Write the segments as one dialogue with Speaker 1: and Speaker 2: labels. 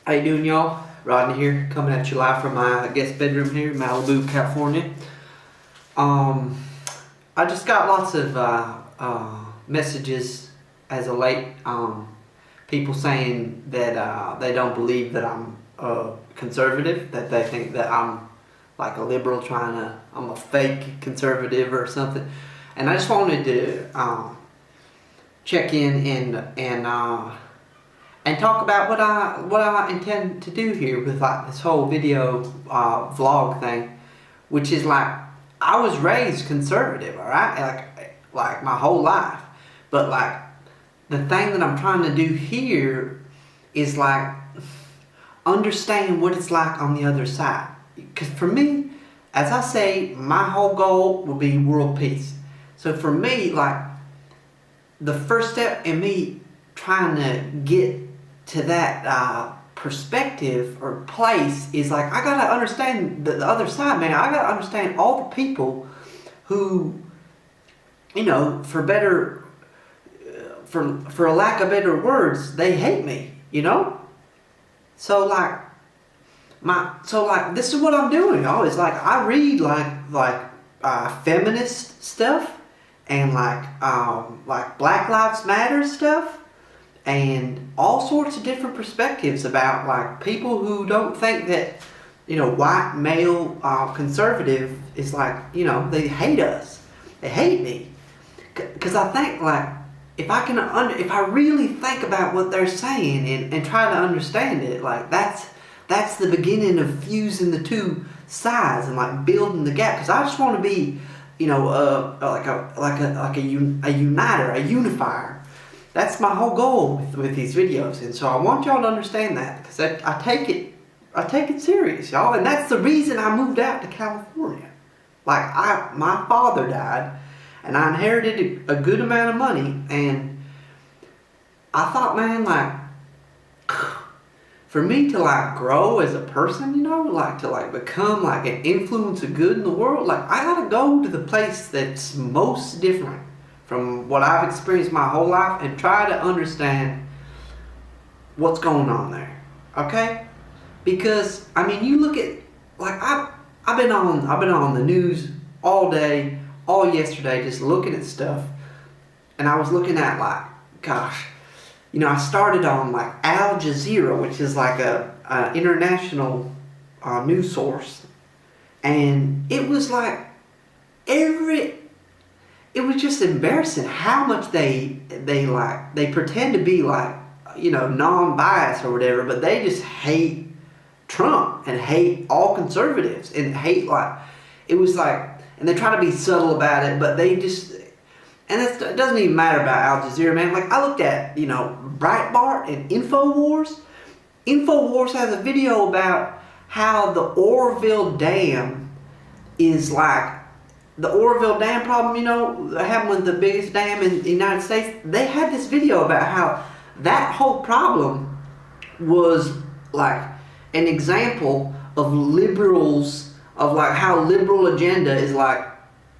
Speaker 1: How you doing, y'all? Rodney here, coming at you live from my guest bedroom here in Malibu, California. I just got lots of messages as of late. People saying that they don't believe that I'm conservative, that they think that I'm like a liberal I'm a fake conservative or something. And I just wanted to check in and talk about what I intend to do here with like this whole video vlog thing, which is like I was raised conservative, all right, like my whole life, but like the thing that I'm trying to do here is like understand what it's like on the other side. Because for me, as I say, my whole goal will be world peace. So for me, like the first step in me trying to get to that perspective or place is like I gotta understand the other side, man. I gotta understand all the people who, you know, for a lack of better words, they hate me, you know. So like this is what I'm doing, y'all. It's like I read like feminist stuff and like Black Lives Matter stuff. And all sorts of different perspectives about like people who don't think that, you know, white male conservative is like, you know, they hate us, they hate me, because I think like if I really think about what they're saying and try to understand it, like that's the beginning of fusing the two sides and like building the gap. Because I just want to be, you know, a uniter, a unifier. That's my whole goal with these videos, and so I want y'all to understand that, because I take it serious, y'all, and that's the reason I moved out to California. Like my father died, and I inherited a good amount of money, and I thought, man, like for me to like grow as a person, you know, like to like become like an influence of good in the world, like I gotta go to the place that's most different from what I've experienced my whole life and try to understand what's going on there, okay? Because I mean, you look at like I've been on the news all day, all yesterday, just looking at stuff, and I was looking at like, gosh, you know, I started on like Al Jazeera, which is like a international news source, and it was like it was just embarrassing how much they pretend to be like, you know, non-biased or whatever, but they just hate Trump and hate all conservatives and hate like, it was like, and they try to be subtle about it, but they just, and it doesn't even matter about Al Jazeera, man. Like I looked at, you know, Breitbart and InfoWars. InfoWars has a video about how the Oroville Dam is like, the Oroville Dam problem, you know, having one of the biggest dam in the United States. They had this video about how that whole problem was like an example of liberals, of like how liberal agenda is like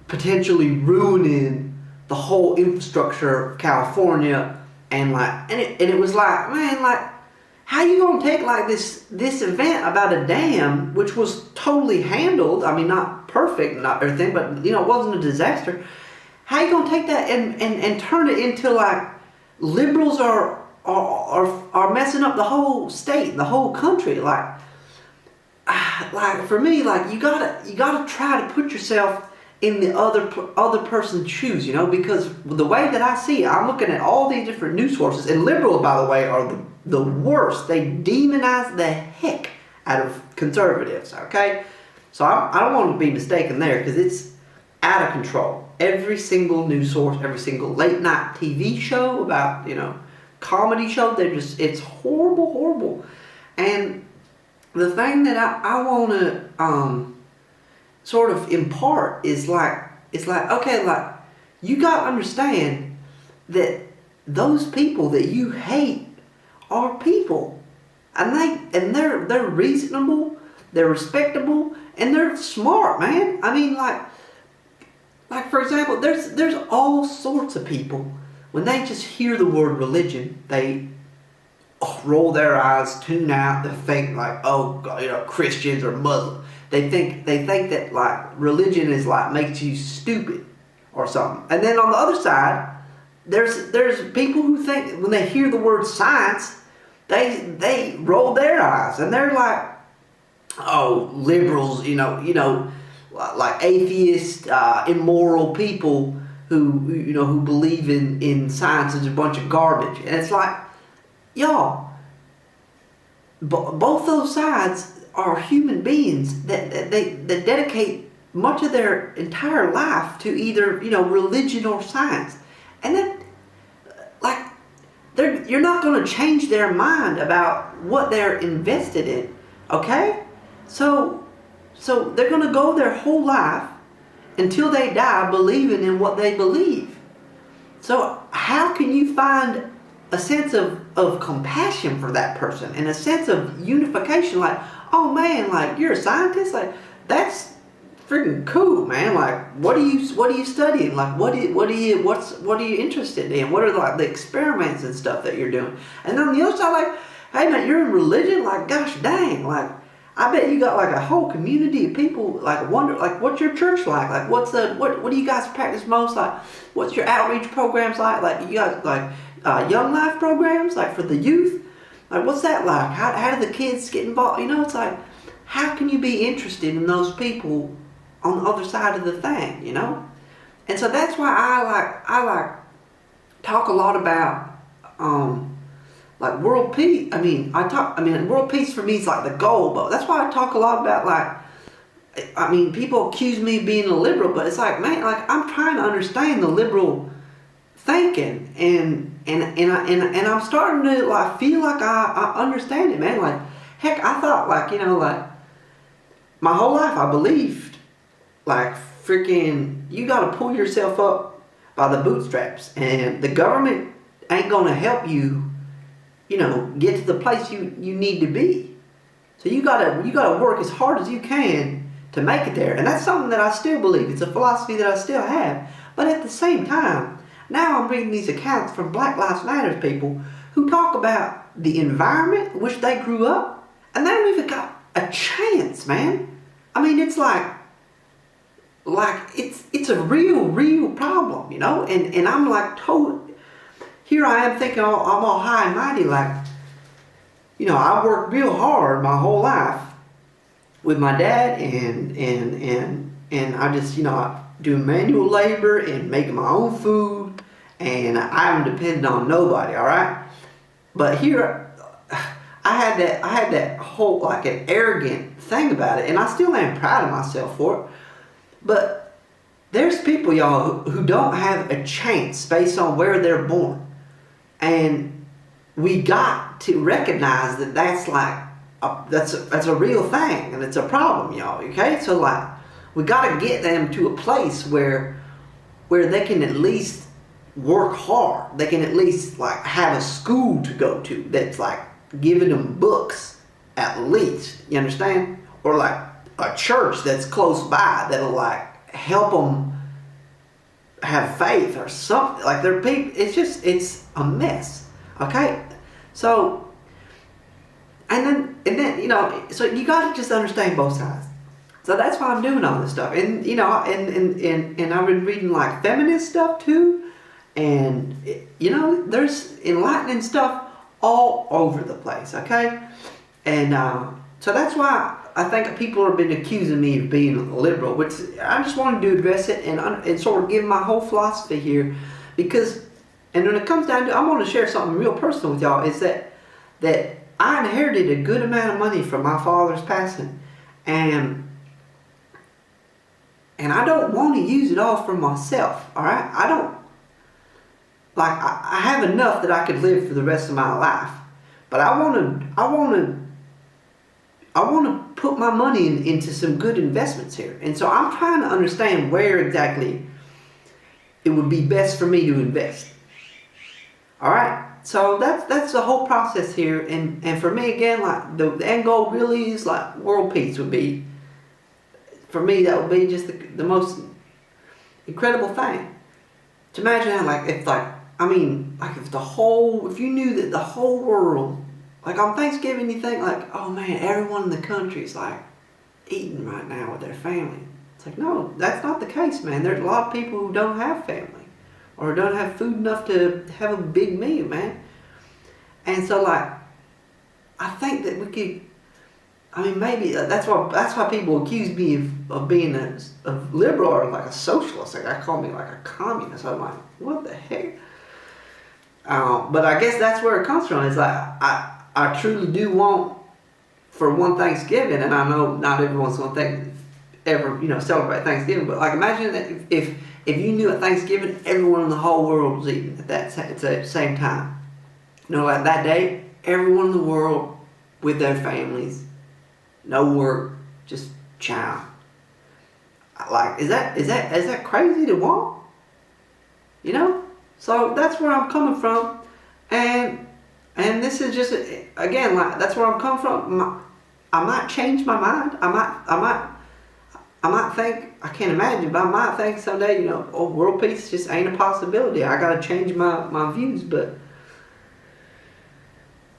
Speaker 1: potentially ruining the whole infrastructure of California, and like, and it was like, man, like, how you gonna take like this event about a dam, which was totally handled, I mean, not perfect, not everything, but you know, it wasn't a disaster. How you gonna take that and turn it into like liberals are messing up the whole state, the whole country? Like for me, like you gotta try to put yourself in the other person's shoes, you know, because the way that I see it, I'm looking at all these different news sources, and liberals, by the way, are the worst. They demonize the heck out of conservatives, okay? So I don't want to be mistaken there, because it's out of control. Every single news source, every single late night TV show about, you know, comedy show, it's horrible, horrible. And the thing that I want to sort of impart is like, okay, like you got to understand that those people that you hate are people, and they're reasonable, they're respectable, and they're smart, man. I mean, like for example, there's all sorts of people, when they just hear the word religion, they roll their eyes, tune out. They think like, oh, God, Christians or Muslims. They think that like religion is like makes you stupid or something. And then on the other side, there's people who think when they hear the word science, they roll their eyes and they're like, oh, liberals, like atheist, immoral people who believe in science is a bunch of garbage. And it's like, y'all, both those sides are human beings that dedicate much of their entire life to either religion or science, and then like you're not going to change their mind about what they're invested in, okay? So they're going to go their whole life until they die believing in what they believe. So how can you find a sense of compassion for that person and a sense of unification? Like, oh man, like you're a scientist, like that's freaking cool, man. Like, what are you studying? Like, what are you interested in? What are the experiments and stuff that you're doing? And then on the other side, like, hey man, you're in religion, like, gosh dang, like, I bet you got like a whole community of people like wonder like what's your church like? Like what do you guys practice most? Like what's your outreach programs like? Like you guys like young life programs like for the youth? Like what's that like? How do the kids get involved? It's like how can you be interested in those people on the other side of the thing, And so that's why I talk a lot about like world peace. World peace for me is like the goal, but that's why I talk a lot about people accuse me of being a liberal, but it's like, man, like I'm trying to understand the liberal thinking, and I'm starting to like feel like I understand it, man. Like heck, I thought like like my whole life I believed like freaking you got to pull yourself up by the bootstraps, and the government ain't gonna help you. Get to the place you need to be. So you gotta work as hard as you can to make it there. And that's something that I still believe. It's a philosophy that I still have. But at the same time, now I'm reading these accounts from Black Lives Matter people who talk about the environment in which they grew up, and they don't even got a chance, man. I mean, it's like it's a real problem, and I'm like here I am thinking I'm all high and mighty, like, I worked real hard my whole life with my dad, and I just, doing manual labor and making my own food, and I haven't depended on nobody, all right? But here, I had that whole, like, an arrogant thing about it, and I still am proud of myself for it, but there's people, y'all, who don't have a chance based on where they're born. And we got to recognize that that's like that's a real thing, and it's a problem, y'all. Okay, so like we got to get them to a place where they can at least work hard. They can at least like have a school to go to that's like giving them books at least. You understand? Or like a church that's close by that'll like help them have faith or something. Like they're people. It's a mess. Okay, so and then so you got to just understand both sides. So that's why I'm doing all this stuff, and and I've been reading like feminist stuff too, and there's enlightening stuff all over the place. Okay, and so that's why I think people have been accusing me of being liberal, which I just wanted to address it and sort of give my whole philosophy here, because, and when it comes down to, I want to share something real personal with y'all, is that I inherited a good amount of money from my father's passing, and I don't want to use it all for myself, all right? I don't, like, I have enough that I could live for the rest of my life, but I want to put my money into some good investments here. And so I'm trying to understand where exactly it would be best for me to invest. All right? So that's the whole process here. And for me, again, like the end goal really is like world peace would be, for me, that would be just the most incredible thing. To imagine how, like, if you knew that the whole world Like on Thanksgiving, you think like, oh man, everyone in the country is like eating right now with their family. It's like, no, that's not the case, man. There's a lot of people who don't have family or don't have food enough to have a big meal, man. And so like, I think that we could. I mean, maybe that's why people accuse me of being a liberal or like a socialist. Like I call me like a communist. I'm like, what the heck? But I guess that's where it comes from. It's like I truly do want for one Thanksgiving, and I know not everyone's gonna celebrate Thanksgiving. But like imagine that if you knew at Thanksgiving everyone in the whole world was eating at that same time. You know, like that day, everyone in the world with their families, no work, just chow. Like, is that crazy to want? You know? So that's where I'm coming from, and this is just again like that's where I'm coming from. I might change my mind. I might think I can't imagine, but I might think someday, world peace just ain't a possibility. I gotta change my views, but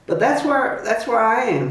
Speaker 1: that's where I am.